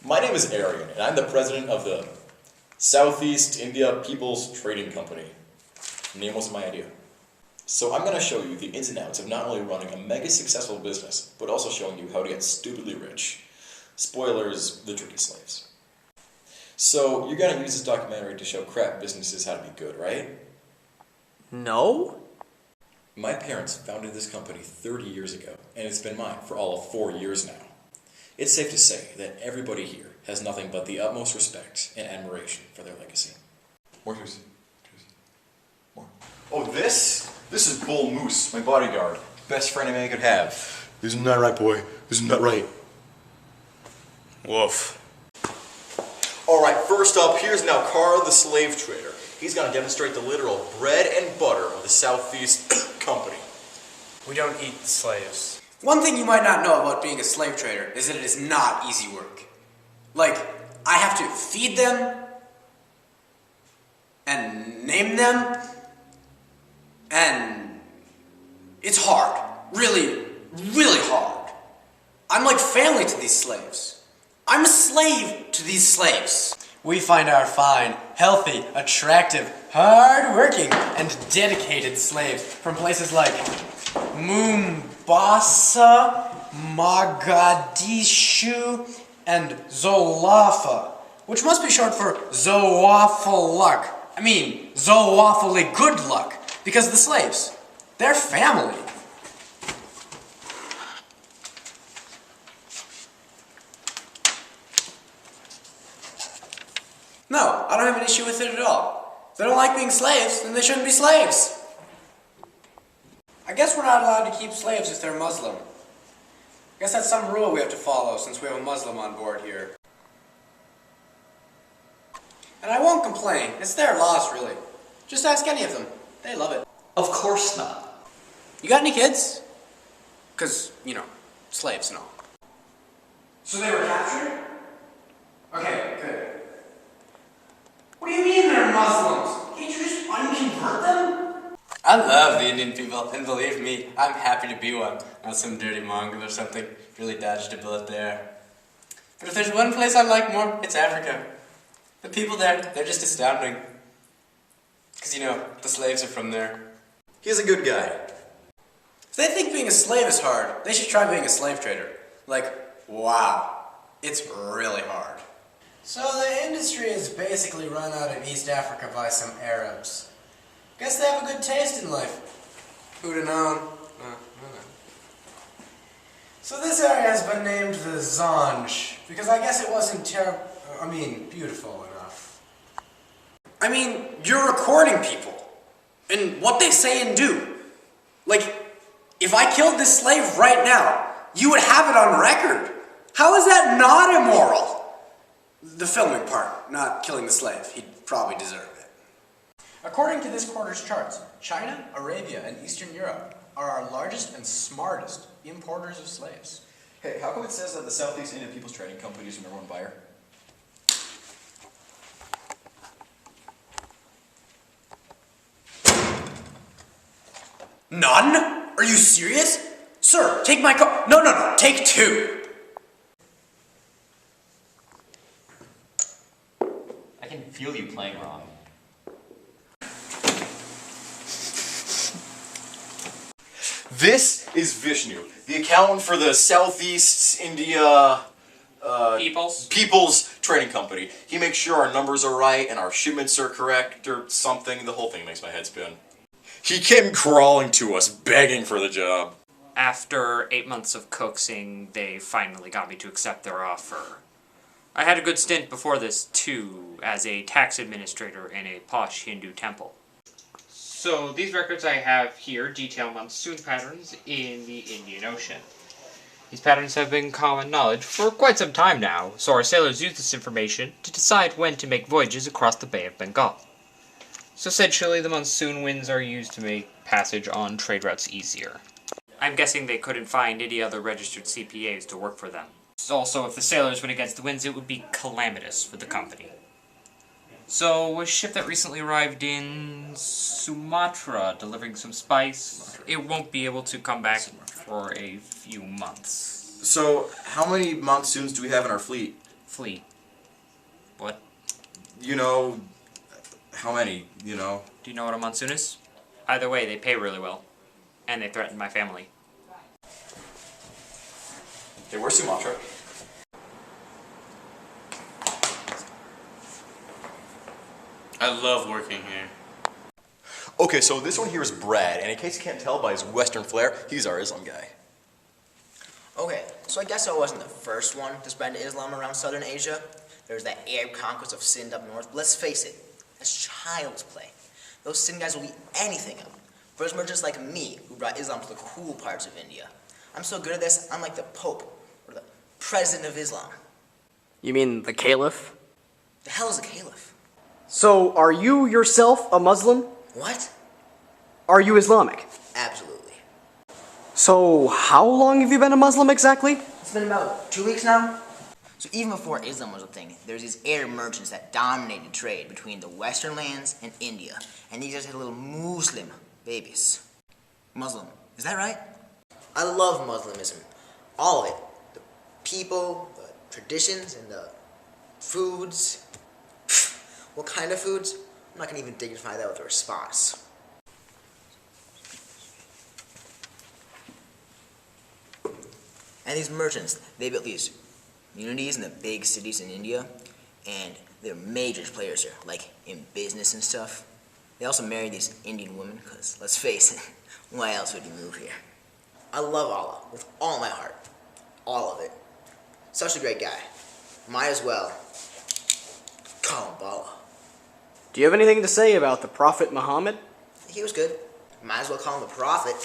My name is Arian, and I'm the president of the Southeast India People's Trading Company. The name wasn't my idea. So I'm going to show you the ins and outs of not only running a mega successful business, but also showing you how to get stupidly rich. Spoilers, the tricky slaves. So you're going to use this documentary to show crap businesses how to be good, right? No? My parents founded this company 30 years ago, and it's been mine for all of 4 years now. It's safe to say that everybody here has nothing but the utmost respect and admiration for their legacy. More juice. More. Oh, this is Bull Moose, my bodyguard. Best friend a man could have. Isn't that right, boy? Isn't that right? Woof. Alright, first up, here's now Carl the slave trader. He's going to demonstrate the literal bread and butter of the Southeast Company. We don't eat the slaves. One thing you might not know about being a slave trader is that it is not easy work. Like, I have to feed them, and name them, and it's hard. Really, really hard. I'm like family to these slaves. I'm a slave to these slaves. We find our fine, healthy, attractive, hard-working, and dedicated slaves from places like Mombasa, Mogadishu, and Zolafa, which must be short for Zoawful luck. I mean, Zoawfully good luck, because the slaves, they're family. No, I don't have an issue with it at all. If they don't like being slaves, then they shouldn't be slaves. I guess we're not allowed to keep slaves if they're Muslim. I guess that's some rule we have to follow since we have a Muslim on board here. And I won't complain. It's their loss, really. Just ask any of them. They love it. Of course not. You got any kids? Because, you know, slaves and all. So they were captured? Okay, good. What do you mean they're Muslims? Can't you just unconvert them? I love the Indian people, and believe me, I'm happy to be one. Not some dirty Mongol or something. Really dodged a bullet there. But if there's one place I like more, it's Africa. The people there, they're just astounding. Because, you know, the slaves are from there. He's a good guy. If they think being a slave is hard, they should try being a slave trader. Like, wow, it's really hard. So the industry is basically run out of East Africa by some Arabs. Guess they have a good taste in life. Who'd have known? So this area has been named the Zanj, because I guess it wasn't beautiful enough. I mean, you're recording people, and what they say and do. Like, if I killed this slave right now, you would have it on record. How is that not immoral? The filming part, not killing the slave. He'd probably deserve it. According to this quarter's charts, China, Arabia, and Eastern Europe are our largest and smartest importers of slaves. Hey, how come it says that the Southeast Indian People's Trading Company is your number one buyer? None? Are you serious? Sir, take my car. No, take two. I can feel you playing wrong. This is Vishnu, the accountant for the Southeast India People's Trading Company. He makes sure our numbers are right and our shipments are correct or something. The whole thing makes my head spin. He came crawling to us, begging for the job. After 8 months of coaxing, they finally got me to accept their offer. I had a good stint before this, too, as a tax administrator in a posh Hindu temple. So, these records I have here detail monsoon patterns in the Indian Ocean. These patterns have been common knowledge for quite some time now, so our sailors use this information to decide when to make voyages across the Bay of Bengal. So essentially, the monsoon winds are used to make passage on trade routes easier. I'm guessing they couldn't find any other registered CPAs to work for them. Also, if the sailors went against the winds, it would be calamitous for the company. So, a ship that recently arrived in Sumatra, delivering some spice, it won't be able to come back for a few months. So, how many monsoons do we have in our fleet? Flee. What? You know, how many, you know? Do you know what a monsoon is? Either way, they pay really well. And they threaten my family. Hey, where's Sumatra? I love working here. Okay, so this one here is Brad, and in case you can't tell by his Western flair, he's our Islam guy. Okay, so I guess I wasn't the first one to spread Islam around southern Asia. There's that Arab conquest of Sind up north, but let's face it, that's child's play. Those Sind guys will eat anything up. Whereas merchants like me, who brought Islam to the cool parts of India. I'm so good at this, I'm like the Pope, or the President of Islam. You mean the Caliph? The hell is a caliph? So, are you yourself a Muslim? What? Are you Islamic? Absolutely. So, how long have you been a Muslim exactly? It's been about 2 weeks now. So even before Islam was a thing, there's these Arab merchants that dominated trade between the Western lands and India. And these guys had little Muslim babies. Muslim, is that right? I love Muslimism. All of it. The people, the traditions, and the foods. What kind of foods? I'm not gonna even dignify that with a response. And these merchants, they built these communities in the big cities in India, and they're major players here, like in business and stuff. They also married these Indian women, because let's face it, why else would you move here? I love Allah with all my heart. All of it. Such a great guy. Might as well call him Bala. Do you have anything to say about the Prophet Muhammad? He was good. Might as well call him the Prophet.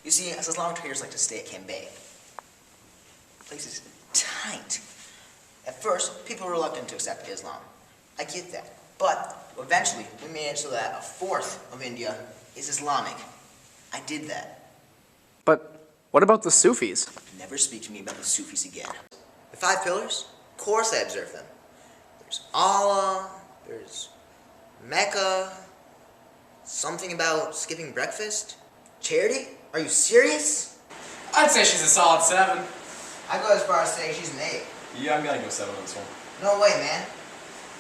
You see, as Islamic traders like to stay at Cambay, the place is tight. At first, people were reluctant to accept Islam. I get that. But eventually, we made it so that a fourth of India is Islamic. I did that. But what about the Sufis? Never speak to me about the Sufis again. The 5 pillars? Of course I observe them. There's Allah, there's Mecca, something about skipping breakfast. Charity? Are you serious? I'd say she's a solid 7. I go as far as saying she's an 8. Yeah, I'm gonna go 7 on this one. No way, man.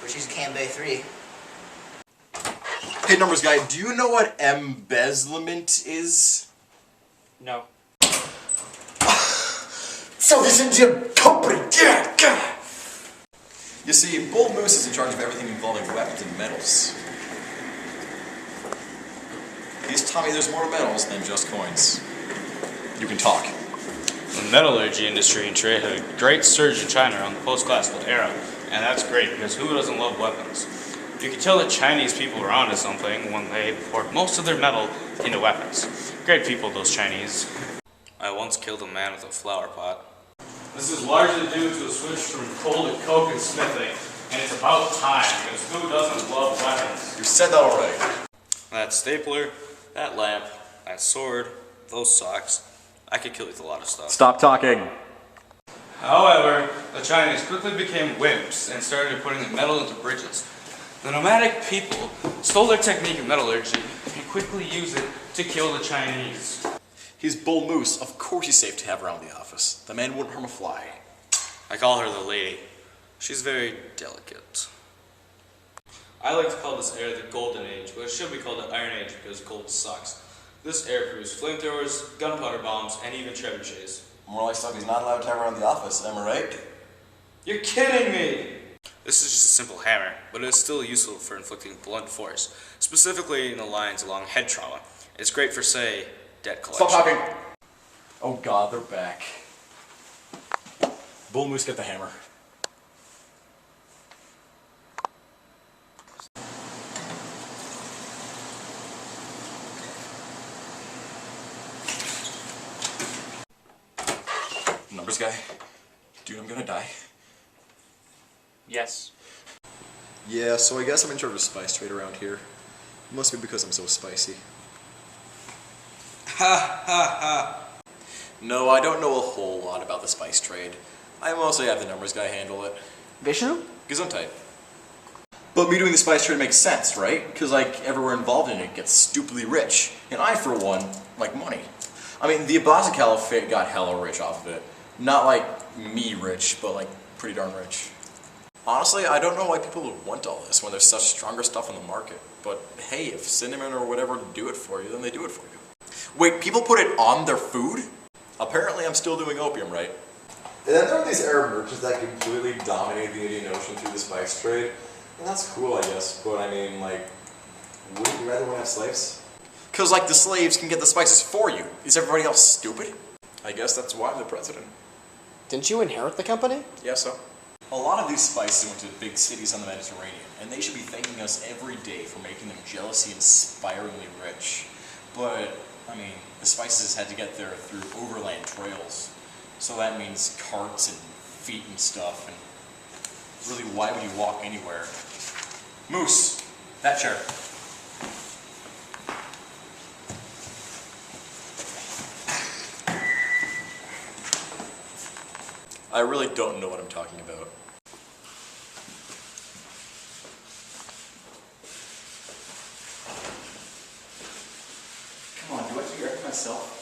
But she's a Cambay 3. Hey, numbers guy, do you know what embezzlement is? No. So this Indian company, yeah, God. You see, Bull Moose is in charge of everything involving weapons and metals. He's taught me there's more to metals than just coins. You can talk. The metallurgy industry and trade had a great surge in China around the post-classical era, and that's great because who doesn't love weapons? You can tell that Chinese people were onto something when they poured most of their metal into weapons. Great people, those Chinese. I once killed a man with a flower pot. This is largely due to a switch from coal to coke and smithing, and it's about time because who doesn't love weapons? You said that already. That stapler, that lamp, that sword, those socks. I could kill you with a lot of stuff. Stop talking. However, the Chinese quickly became wimps and started putting the metal into bridges. The nomadic people stole their technique of metallurgy and quickly used it to kill the Chinese. He's Bull Moose. Of course he's safe to have around the office. The man wouldn't harm a fly. I call her the lady. She's very delicate. I like to call this era the Golden Age, but it should be called the Iron Age because gold sucks. This era produced flamethrowers, gunpowder bombs, and even trebuchets. More like stuff he's not allowed to have around the office, am I right? You're kidding me! This is just a simple hammer, but it is still useful for inflicting blunt force, specifically in the lines along head trauma. It's great for, say, debt collection. Stop talking! Oh god, they're back. Bull Moose, get the hammer. Numbers guy, dude, I'm gonna die. Yes. Yeah, so I guess I'm in charge of spice trade around here. Must be because I'm so spicy. Ha ha ha. No, I don't know a whole lot about the spice trade. I mostly have the numbers guy handle it. Vishnu? Gesundheit. But me doing the spice trade makes sense, right? Because, like, everywhere involved in it gets stupidly rich. And I, for one, like money. I mean, the Abbasi Caliphate got hella rich off of it. Not like me rich, but like pretty darn rich. Honestly, I don't know why people would want all this when there's such stronger stuff on the market. But hey, if cinnamon or whatever do it for you, then they do it for you. Wait, people put it on their food? Apparently I'm still doing opium, right? And then there are these Arab merchants that completely dominate the Indian Ocean through the spice trade. And that's cool, I guess, but I mean, like, wouldn't you rather want to have slaves? Because, like, the slaves can get the spices for you. Is everybody else stupid? I guess that's why I'm the president. Didn't you inherit the company? Yeah, so? A lot of these spices went to big cities on the Mediterranean, and they should be thanking us every day for making them jealously inspiringly rich. But, I mean, the spices had to get there through overland trails. So that means carts and feet and stuff, and really, why would you walk anywhere? Moose, that chair. I really don't know what I'm talking about. Come on, do I have to direct myself?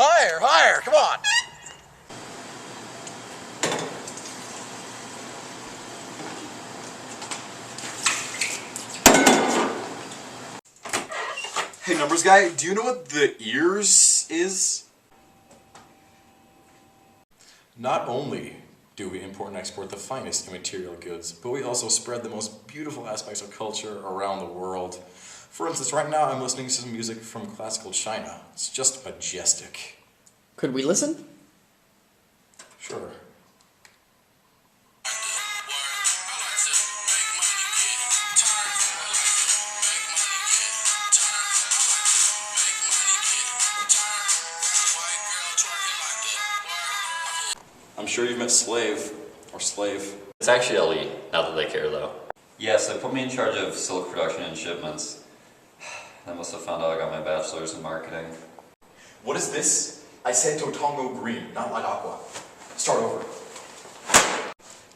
Higher, higher, come on! Hey, numbers guy, do you know what the ears is? Not only do we import and export the finest immaterial goods, but we also spread the most beautiful aspects of culture around the world. For instance, right now I'm listening to some music from classical China. It's just majestic. Could we listen? Sure. I'm sure you've met Slave, or Slave. It's actually Ali, not that they care though. Yes, they put me in charge of silk production and shipments. They must have found out I got my bachelor's in marketing. What is this? I said Totongo green, not light aqua. Start over.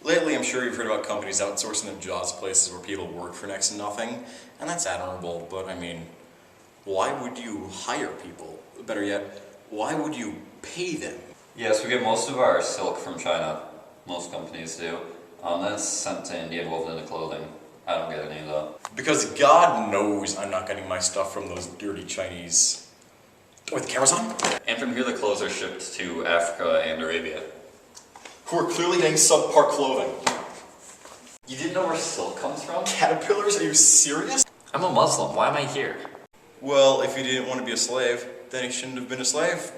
Lately, I'm sure you've heard about companies outsourcing their jobs to places where people work for next to nothing, and that's admirable, but I mean, why would you hire people? Better yet, why would you pay them? Yes, we get most of our silk from China. Most companies do. That's sent to India woven into clothing. I don't get any of that. Because God knows I'm not getting my stuff from those dirty Chinese. Wait, the camera's on? And from here the clothes are shipped to Africa and Arabia. Who are clearly getting subpar clothing. You didn't know where silk comes from? Caterpillars? Are you serious? I'm a Muslim, why am I here? Well, if you didn't want to be a slave, then you shouldn't have been a slave.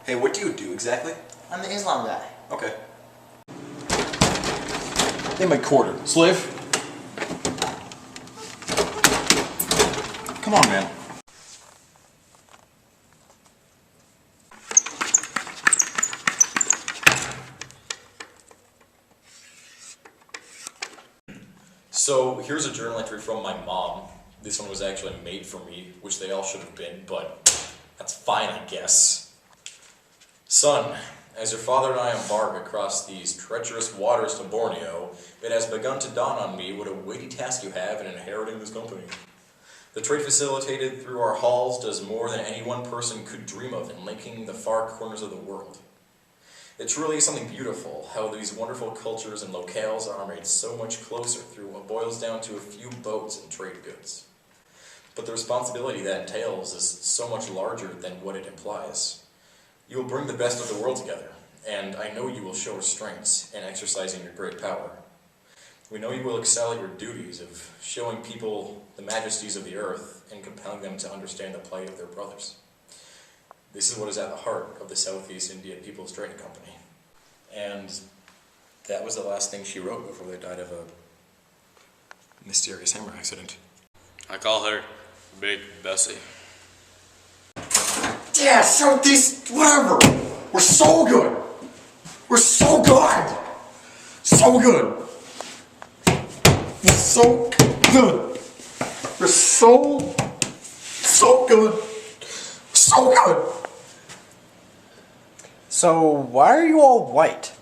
Hey, what do you do exactly? I'm the Islam guy. Okay. In my quarter. Slave? Come on, man. So, here's a journal entry from my mom. This one was actually made for me, which they all should have been, but that's fine, I guess. Son, as your father and I embark across these treacherous waters to Borneo, it has begun to dawn on me what a weighty task you have in inheriting this company. The trade facilitated through our halls does more than any one person could dream of in linking the far corners of the world. It truly is something beautiful, how these wonderful cultures and locales are made so much closer through what boils down to a few boats and trade goods. But the responsibility that entails is so much larger than what it implies. You will bring the best of the world together, and I know you will show restraints in exercising your great power. We know you will excel at your duties of showing people the majesties of the earth and compelling them to understand the plight of their brothers. This is what is at the heart of the Southeast India People's Trading Company. And that was the last thing she wrote before they died of a mysterious hammer accident. I call her Big Bessie. Yeah, Southeast, whatever. We're so good. We're so good. So good. We're so good. They're so good. So good. So why are you all white?